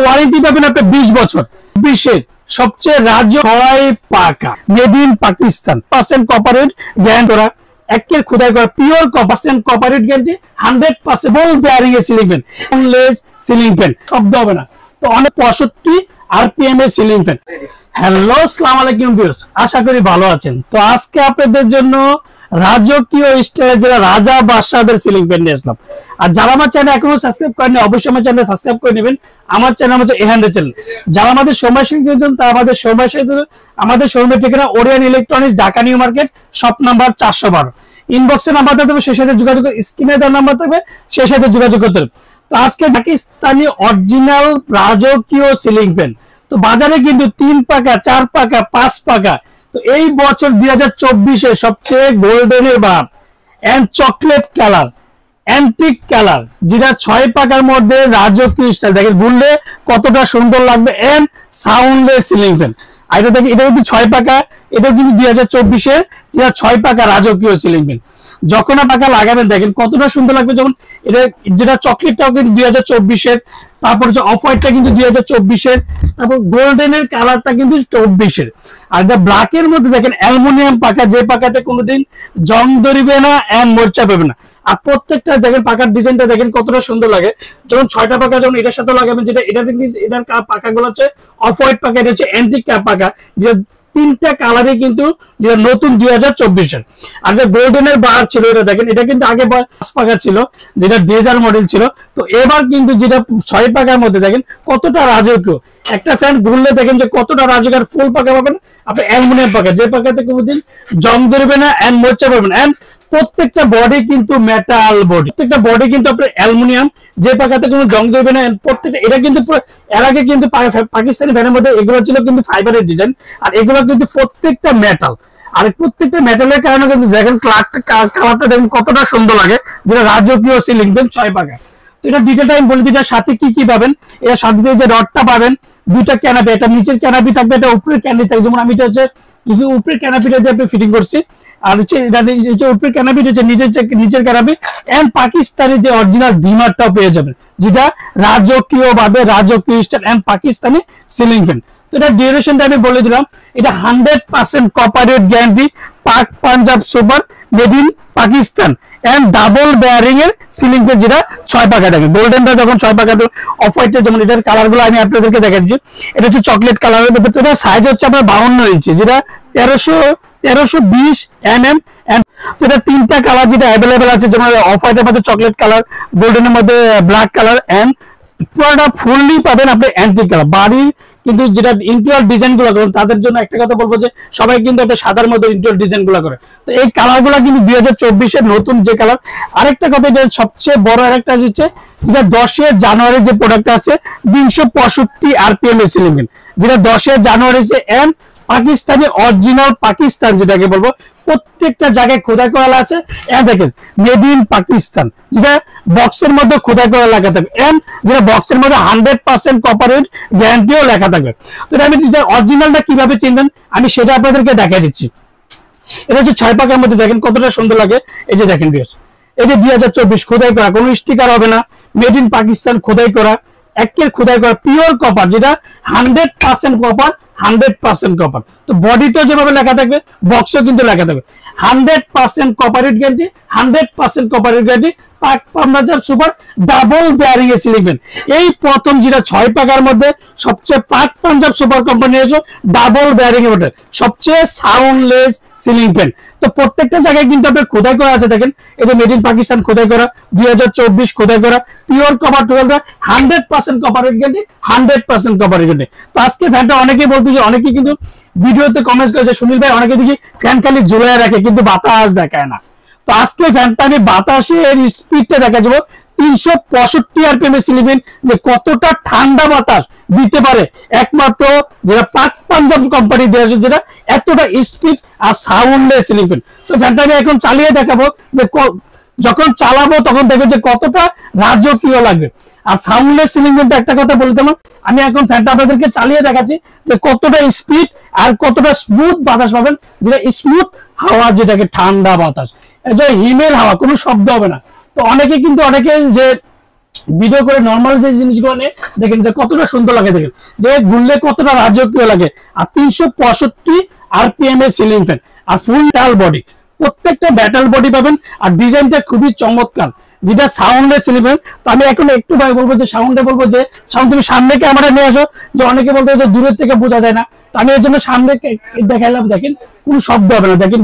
Warranty পাবেন আপনি 20 বছর। বিশ্বের সবচেয়ে রাজ্য ছয় পাকা মেড ইন পাকিস্তান পার্সেন্ট কপারেট গ্যারান্টি করা, একের খোদাই করা পিওর পার্সেন্ট কপারেট গ্যারান্টি 100% বল বেয়ারিং এর ceiling fan, less ceiling fan, শব্দ হবে না। তো অনেক 65 আরপিএম এর সিলিং ফ্যান। হ্যালো আসসালামু আলাইকুম ভিউয়ার্স, আশা করি ভালো আছেন। তো আজকে আপনাদের জন্য রাজকীয় স্টাইলের যারা রাজা বাদশাদের সিলিং ফ্যান নিয়ে আসলাম। আর যারা আমার চ্যানেল এখনো সাবস্ক্রাইব করেনি অবশ্যই আমার চ্যানেল সাবস্ক্রাইব করে নেবেন। আমার চ্যানেল হচ্ছে এহান্ডে চ্যানেল। যারা আমাদের সময় শিখতেছেন তারা আমাদের শোরুমের ঠিকানা Orion electronics, Dhaka new market, shop number 412। ইনবক্সে নাম্বার থাকবে, সেই সাথে যোগাযোগ, স্ক্রিনে দেওয়া নাম্বার থাকবে, সেই সাথে যোগাযোগ করতে হবে। তো আজকে পাকিস্তানি অরিজিনাল রাজকীয় সিলিং ফ্যান। তো বাজারে কিন্তু 3 পাকা, 4 পাকা, 5 পাকা। তো এই বছর 2024 সবচেয়ে গোল্ডেনের ভাব and chocolate colour, antique colour, যেটা 6 পাকার মধ্যে রাজকীয় স্টাইল, দেখেন ঘুরলে কতটা সুন্দর লাগবে, এন্ড সাউন্ডলেস সিলিং ফ্যান। আর এটা দেখেন, এটা কিন্তু 6 পাকা, এটা কিন্তু 2024 যেটা 6 পাকা রাজকীয় সিলিং ফ্যান। যখন পাকা লাগাবেন দেখেন কতটা সুন্দর লাগবে। যখন এটা যেটা চকলেটটাও কিন্তু 2024, তারপর হচ্ছে অফ হোয়াইটটা কিন্তু 2024, তারপর গোল্ডেনের কালারটা কিন্তু 24। আর এটা ব্ল্যাকের মধ্যে দেখেন অ্যালুমিনিয়াম পাকা, যে পাকাতে কোনোদিন জং ধরবে না এন্ড মরচা পাবে না। আর প্রত্যেকটা দেখেন পাকার ডিজাইনটা দেখেন কতটা সুন্দর লাগে। যখন 6টা পাকা যখন এটার সাথে লাগাবেন, যেটা এটাতে এটার পাকাগুলো হচ্ছে অফ হোয়াইট পাকা, এটা হচ্ছে অ্যান্টিক পাকা, যে 3টা কালারে কিন্তু যেটা নতুন 2024। আর যে গোল্ডেনের বার ছিল এটা দেখেন, এটা কিন্তু আগে 5 পাকা ছিল, যেটা ডেজার মডেল ছিল। তো এবার কিন্তু যেটা 6 পাকার মধ্যে দেখেন কতটা রাজকীয় একটা ফ্যান ঘুরলে দেখেন যে কতটা রাজকীয়। ফুল পাকা পাবেন আপনি অ্যালুমিনিয়াম পাকা, যে পাকাতে কোনোদিন জং ধরবে না এন্ড মোচা পাবেন। এন্ড প্রত্যেকটা বডি কিন্তু মেটাল বডি, প্রত্যেকটা বডি কিন্তু আপনার অ্যালুমিনিয়াম, যে পাকাতে কোনো জং ধরবে না। প্রত্যেকটা এটা কিন্তু এর আগে কিন্তু পাকিস্তানি ফ্যানের মধ্যে এগুলো ছিল কিন্তু ফাইবারের ডিজাইন, আর এগুলো কিন্তু প্রত্যেকটা মেটাল। আর প্রত্যেকটা মেটালের কারণে কিন্তু দেখেন কালারটা দেখেন কতটা সুন্দর লাগে, যেটা রাজকীয় সিলিং ফ্যান 6 পাকা। তো এটা ডিটেইলটা আমি বলে দিই, সাথে কি কি পাবেন। এর সাথে যে রডটা পাবেন, 2টা ক্যানাপি, এটা নিচের ক্যানাপি থাকবে, এটা উপরের ক্যানাপি থাকবে। যেমন আমি এটা হচ্ছে উপরের ক্যানাপিটা দিয়ে আপনি ফিটিং করছি, আর হচ্ছে উপরের ক্যানাপি হচ্ছে নিচের ক্যানাপি। এন্ড পাকিস্তানি যে অরিজিনাল ডিমারটাও পেয়ে যাবেন, যেটা রাজকীয় ভাবে রাজকীয় style and Pakistani ceiling fan. তো এটা ডিউরেশনটা আমি বলে দিলাম, এটা 100% corporate guarantee, Pak Punjab super made in Pakistan and double bearing এর সিলিং ফ্যান, যেটা 6 পাকা থাকে। গোল্ডেনটা যখন 6 পাকা, অফ হোয়াইটের যেমন এটার কালার গুলো আমি আপনাদেরকে দেখাচ্ছি। এটা হচ্ছে চকলেট কালারের মধ্যে, এটা সাইজ হচ্ছে আপনার 52 ইঞ্চি, যেটা 1320 mm। এটা 3টা কালার যেটা অ্যাভেলেবেল আছে, যেমন অফ হোয়াইটের মধ্যে চকলেট কালার, গোল্ডেনের মধ্যে ব্ল্যাক কালার, এন্ড পুরোটা ফুললি পাবেন আপনি অ্যান্টিক কালার। বাড়ির কিন্তু যেটা ইন্টেরিয়র ডিজাইন গুলো করেন তাদের জন্য একটা কথা বলবো, যে সবাই কিন্তু একটা সাদার মধ্যে ইন্টেরিয়র ডিজাইন গুলো করে। তো এই কালার গুলা কিন্তু 2024 নতুন যে কালার। আরেকটা কথা, এটা সবচেয়ে বড় আরেকটা হচ্ছে যেটা 10 জানুয়ারি যে প্রোডাক্ট আছে 265 আরপিএম এর সিলিং ফ্যান, যেটা 10 জানুয়ারি এন্ড পাকিস্তানি অরিজিনাল পাকিস্তান যেটাকে বলবো, প্রত্যেকটা জায়গায় খোদাই করা আছে। দেখেন মেড ইন পাকিস্তান, যেটা বক্সের মধ্যে খোদাই করা লেখা থাকবে, এন্ড যেটা বক্সের মধ্যে 100% কপারেট গ্যারান্টিও লেখা থাকবে। তো আমি অরিজিনালটা কিভাবে চিনবেন আমি সেটা আপনাদেরকে দেখাই দিচ্ছি। এটা হচ্ছে 6 পাকার মধ্যে দেখেন কতটা সুন্দর লাগে। এই যে দেখেন ভিউয়ার্স, এই যে 2024 খোদাই করা, কোনো স্টিকার হবে না, মেড ইন পাকিস্তান খোদাই করা, একের খোদাই করা পিওর কপার, যেটা 100% কপার, 100% কপার। তো বডিতেও যেভাবে লেখা থাকবে বক্সও কিন্তু লেখা থাকবে 100% corporate guarantee, 100% corporate guarantee, Pak Punjab super double bearing এর সিলিং ফ্যান। এই প্রথম যেটা 6 পাকার মধ্যে সবচেয়ে পাক পাঞ্জাব সুপার কোম্পানি এসে ডাবল বেয়ারিং এর মধ্যে সবচেয়ে সাউন্ডলেস সিলিং ফ্যান। তো প্রত্যেকটা জায়গায় কিন্তু আপনার খোদাই করা আছে, দেখেন এটা মেড ইন পাকিস্তান খোদাই করা, 2024 খোদাই করা, pure cover, 100% corporate guarantee, 100% corporate guarantee. তো আজকে ফ্যানটা অনেকেই বলতেছে, অনেকেই কিন্তু ভিডিওতে কমেন্টস করেছে, সুনীল ভাই অনেকে দেখি ফ্যান খালি ঝুলিয়ে রাখে কিন্তু বাতাস দেখায় না। তো আজকে ফ্যানটা আমি বাতাসের স্পিডটা দেখা যাবো 365 আরপিএম এর সিলিং ফ্যান, যে কতটা ঠান্ডা বাতাস দিতে পারে একমাত্র যেটা পাক পাঞ্জাব কোম্পানি দেওয়া, যেটা এতটা স্পিড আর সাউন্ডলেস সিলিং ফ্যান। তো ফ্যানটা আমি এখন চালিয়ে দেখাবো, যে যখন চালাবো তখন দেখবেন যে কতটা রাজকীয় লাগবে। আর সাউন্ডলেস সিলিং ফ্যানটা একটা কথা বলতে আমি এখন ফ্যানটা আপনাদেরকে চালিয়ে দেখাচ্ছি, যে কতটা স্পিড আর কতটা স্মুথ বাতাস পাবেন, যেটা স্মুথ হাওয়া, যেটাকে ঠান্ডা বাতাস, এটা হিমেল হাওয়া, কোনো শব্দ হবে না। তো অনেকে যে ভিডিও করে নরমাল যে জিনিসগুলো নিয়ে দেখেন যে কতটা সুন্দর লাগে, দেখেন যে ঘুরলে কতটা রাজকীয় লাগে। আর 365 RPM এর সিলিং ফ্যান আর ফুল টাল বডি, প্রত্যেকটা ব্যাটাল বডি পাবেন। আর ডিজাইনটা খুবই চমৎকার, যেটা সাউন্ডের সিলিং ফ্যান। তো আমি এখন একটু ভাই বলবো যে সাউন্ডে বলবো যে সাউন্ড তুমি সামনে ক্যামেরা নিয়ে আসো, যে অনেকে বলতে যে দূরের থেকে বোঝা যায় না। তো আমি এর জন্য সামনে দেখাইলাম, দেখেন কোনো শব্দ হবে না, দেখেন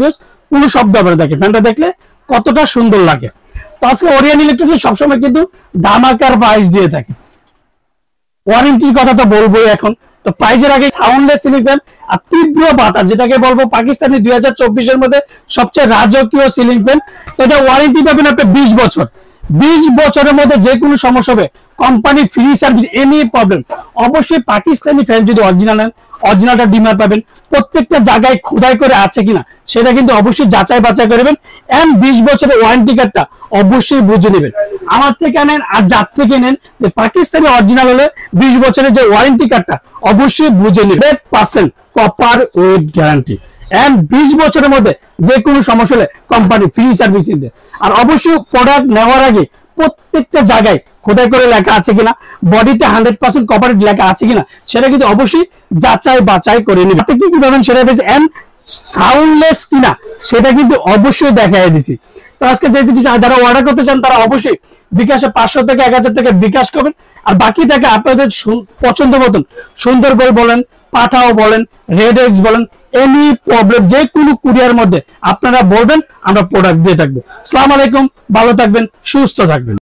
কোনো শব্দ হবে না, দেখেন ফ্যানটা দেখলে কতটা সুন্দর লাগে। তো আজকে ওরিয়ন ইলেকট্রিক সবসময় কিন্তু ধামাকার প্রাইস দিয়ে থাকে। ওয়ারেন্টির কথা তো বলবোই এখন। তো প্রাইজের আগে সাউন্ডলেস সিলিং ফ্যান আর তীব্র বাতাস, যেটাকে বলবো পাকিস্তানি 2024 এর মধ্যে সবচেয়ে রাজকীয় সিলিং ফ্যান। তো এটা ওয়ারেন্টি পাবেন আপনি 20 বছর। 20 বছরের মধ্যে যে কোনো সমস্যা হবে company free service, any problem. অবশ্যই পাকিস্তানি ফ্যান যদি অরিজিনাল নেন, অরিজিনালটা ডিমার পাবেন। প্রত্যেকটা জায়গায় খোদাই করে আছে কিনা সেটা কিন্তু অবশ্যই যাচাই বাছাই করবেন। এন্ড 20 বছরের ওয়ারেন্টি কার্ডটা অবশ্যই বুঝে নেবেন। আমার থেকে নেন আর যার থেকে নেন, যে পাকিস্তানি অরিজিনাল হলে 20 বছরের যে ওয়ারেন্টি কার্ডটা অবশ্যই বুঝে নেবেন। 100% কপার ওয়েট গ্যারান্টি এন্ড 20 বছরের মধ্যে যে কোনো সমস্যা হলে কোম্পানি ফ্রি সার্ভিস দিবে। আর অবশ্যই প্রোডাক্ট নেওয়ার আগে প্রত্যেকটা জায়গায় খোদাই করে লেখা আছে কিনা, বডিতে 100% কপারেট লেখা আছে কিনা সেটা কিন্তু অবশ্যই যাচাই বাছাই করে নেবেন। কি কি পাবেন সেটা হচ্ছে এন্ড সাউন্ডলেস কিনা সেটা কিন্তু অবশ্যই দেখাই দিছি। তো আজকে যে যারা অর্ডার করতে চান তারা অবশ্যই বিকাশে 500 থেকে 1000 টাকা বিকাশ করবেন। আর বাকি টাকা আপনাদের পছন্দ মতন সুন্দর করে বলেন, পাঠাও বলেন, রেড এক্স বলেন, এনি প্রবলেম যে কোনো কুরিয়ার মধ্যে আপনারা বলবেন, আমরা প্রোডাক্ট দিয়ে থাকবো। আসসালামু আলাইকুম, ভালো থাকবেন, সুস্থ থাকবেন।